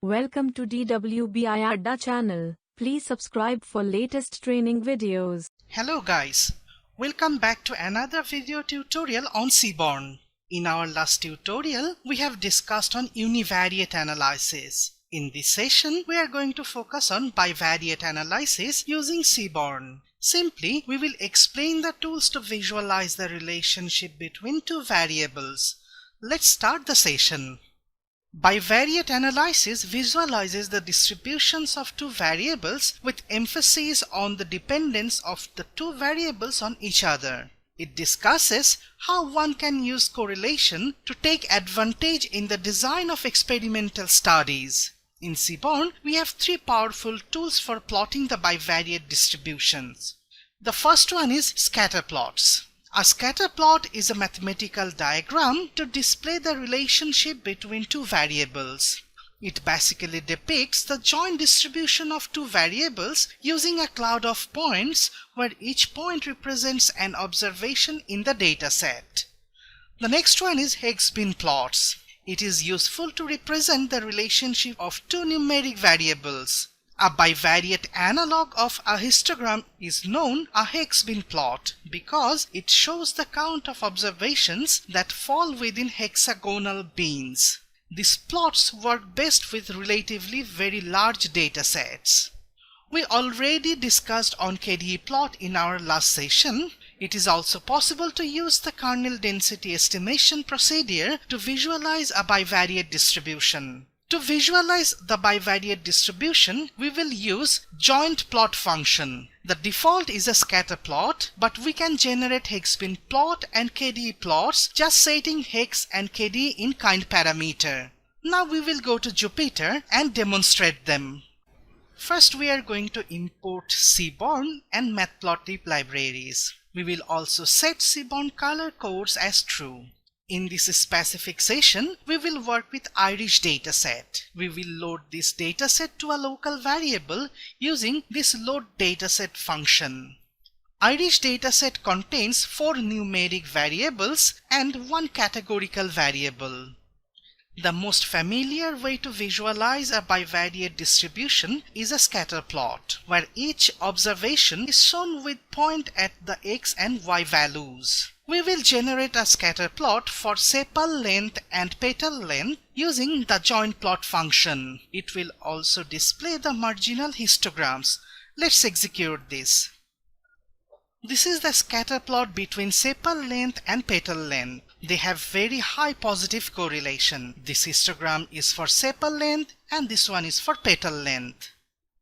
Welcome to DWBI Adda channel. Please subscribe for latest training videos. Hello guys, welcome back to another video tutorial on Seaborn. In our last tutorial, we have discussed on univariate analysis. In this session, we are going to focus on bivariate analysis using Seaborn. Simply, we will explain the tools to visualize the relationship between two variables. Let's start the session. Bivariate analysis visualizes the distributions of two variables with emphasis on the dependence of the two variables on each other. It discusses how one can use correlation to take advantage in the design of experimental studies. In Seaborn, we have three powerful tools for plotting the bivariate distributions. The first one is scatter plots. A scatter plot is a mathematical diagram to display the relationship between two variables. It basically depicts the joint distribution of two variables using a cloud of points where each point represents an observation in the dataset. The next one is Higgs-Beam plots. It is useful to represent the relationship of two numeric variables. A bivariate analog of a histogram is known a Higgs-Beam plot because it shows the count of observations that fall within hexagonal beams. These plots work best with relatively very large datasets. We already discussed on KDE plot in our last session. It is also possible to use the kernel density estimation procedure to visualize a bivariate distribution. To visualize the bivariate distribution, we will use joint plot function. The default is a scatter plot, but we can generate Higgs-Beam plot and KDE plots just setting Higgs and KDE in kind parameter. Now we will go to Jupyter and demonstrate them. First, we are going to import Seaborn and Matplotlib libraries. We will also set Seaborn color codes as true. In this specific session, we will work with Irish dataset. We will load this dataset to a local variable using this load dataset function. Irish dataset contains 4 numeric variables and 1 categorical variable. The most familiar way to visualize a bivariate distribution is a scatter plot, where each observation is shown with point at the x and y values. We will generate a scatter plot for sepal length and petal length using the joint plot function. It will also display the marginal histograms. Let's execute this. This is the scatter plot between sepal length and petal length. They have very high positive correlation. This histogram is for sepal length and this one is for petal length.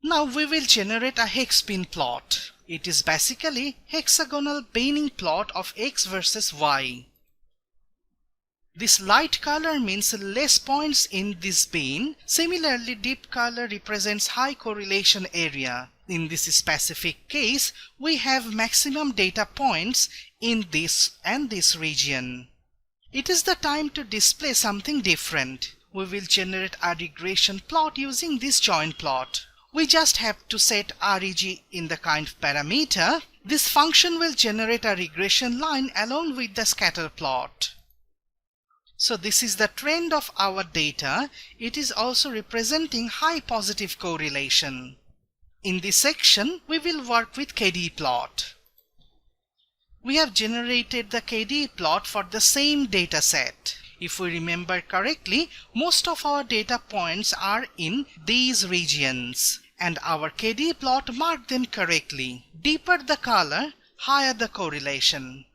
Now we will generate a Higgs-Beam plot. It is basically hexagonal Banning plot of x versus y. This light color means less points in this bane. Similarly, deep color represents high correlation area. In this specific case, we have maximum data points in this and this region. It is the time to display something different. We will generate a regression plot using this joint plot. We just have to set reg in the kind parameter. This function will generate a regression line along with the scatter plot. So this is the trend of our data. It is also representing high positive correlation. In this section, we will work with KDE plot. We have generated the KDE plot for the same data set. If we remember correctly, most of our data points are in these regions, and our KDE plot marked them correctly. Deeper the color, higher the correlation.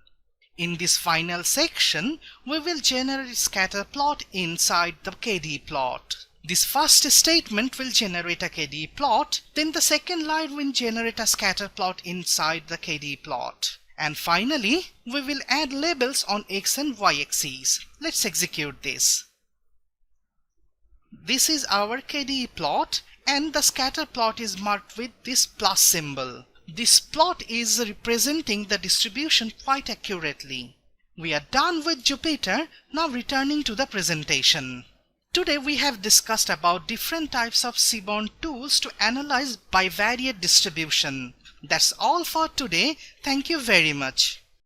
In this final section, we will generate scatter plot inside the KDE plot. This first statement will generate a KDE plot, then the second line will generate a scatter plot inside the KDE plot. And finally, we will add labels on x and y axes. Let's execute this. This is our KDE plot and the scatter plot is marked with this plus symbol. This plot is representing the distribution quite accurately. We are done with Jupyter, now returning to the presentation. Today we have discussed about different types of Seaborn tools to analyze bivariate distribution. That's all for today. Thank you very much.